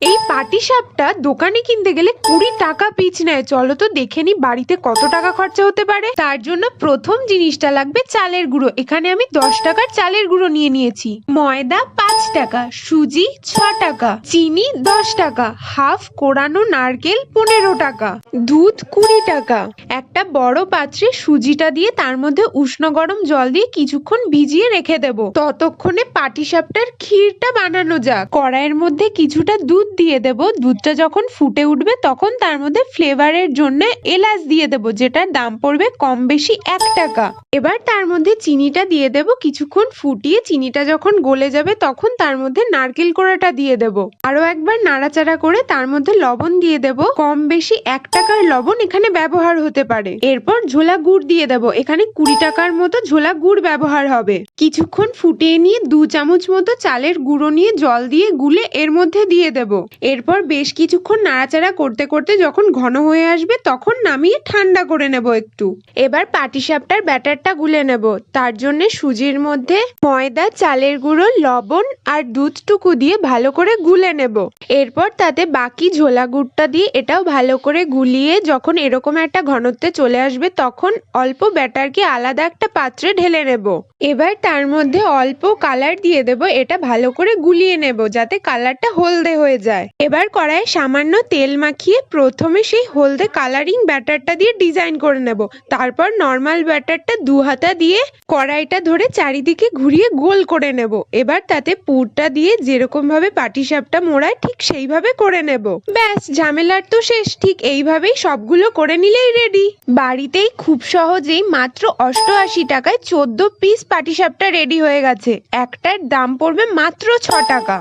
এই পাটিসাপটা দোকানে কিনতে গেলে 20 টাকা পিস নেয়। চলো তো দেখে নি বাড়িতে কত টাকা খরচা হতে পারে। তার জন্য প্রথম জিনিসটা লাগবে চালের গুঁড়ো। এখানে আমি 10 টাকার চালের গুঁড়ো নিয়ে নিয়েছি। ময়দা 5 টাকা, সুজি 6 টাকা, চিনি 10 টাকা, হাফ কোরানো নারকেল 15 টাকা, দুধ 20 টাকা। একটা বড় পাত্রে সুজিটা দিয়ে তার মধ্যে উষ্ণ গরম জল দিয়ে কিছুক্ষণ ভিজিয়ে রেখে দেব। ততক্ষণে পাটিসাপটার ক্ষীরটা বানানো যাক। কড়াইয়ের মধ্যে কিছুটা দুধ দিয়ে দেব। দুধটা যখন ফুটে উঠবে তখন তার মধ্যে ফ্লেভারের জন্য এলাচ দিয়ে দেব, যেটার দাম পড়বে কম বেশি 1 টাকা। এবার তার মধ্যে চিনিটা দিয়ে দেব। কিছুক্ষণ ফুটিয়ে চিনিটা যখন গলে যাবে তখন তার মধ্যে নারকেল কোড়াটা দিয়ে দেব। আরো একবার নাড়াচাড়া করে তার মধ্যে লবণ দিয়ে দেব। কম বেশি 1 টাকার লবণ এখানে ব্যবহার হতে পারে। এরপর ঝোলা গুড় দিয়ে দেব। এখানে 20 টাকার মতো ঝোলা গুড় ব্যবহার হবে। কিছুক্ষণ ফুটিয়ে নিয়ে 2 চামচ মতো চালের গুঁড়ো নিয়ে জল দিয়ে গুলে এর মধ্যে দিয়ে দেব। এরপর বেশ কিছুক্ষণ নাড়াচাড়া করতে করতে যখন ঘন হয়ে আসবে তখন নামিয়ে ঠান্ডা করে নেব একটু। এবার পাটিসাপটার ব্যাটারটা গুলে নেব। তার জন্য সুজির মধ্যে ময়দা, চালের গুঁড়ো, লবণ আর দুধটুকু দিয়ে ভালো করে গুলে নেব। এরপর তাতে বাকি ঝোলা গুড়টা দিয়ে এটাও ভালো করে গুলিয়ে যখন এরকম একটা ঘনত্বে চলে আসবে তখন অল্প ব্যাটারকে আলাদা একটা পাত্রে ঢেলে নেব। এবার তার মধ্যে অল্প কালার দিয়ে দেব। এটা ভালো করে গুলিয়ে নেব যাতে কালারটা হলদে হয়ে যায়। এবার কড়াইয়ে সামান্য তেল মাখিয়ে প্রথমে সেই হলদে কালারিং ব্যাটারটা দিয়ে ডিজাইন করে নেব। তারপর নর্মাল ব্যাটারটা 2 হাতা দিয়ে কড়াইটা ধরে চারিদিকে ঘুরিয়ে গোল করে নেব। এবার তাতে পুরটা দিয়ে যেরকম ভাবে পাটিসাপটা মোড়ায় ঠিক সেইভাবে করে নেব। ব্যাস, ঝামেলার তো শেষ। ঠিক এইভাবেই সবগুলো করে নিলেই রেডি। বাড়িতেই খুব সহজেই মাত্র 88 টাকায় 14 পিস পাটিসাপটা রেডি হয়ে গেছে। একটার দাম পড়বে মাত্র 6 টাকা।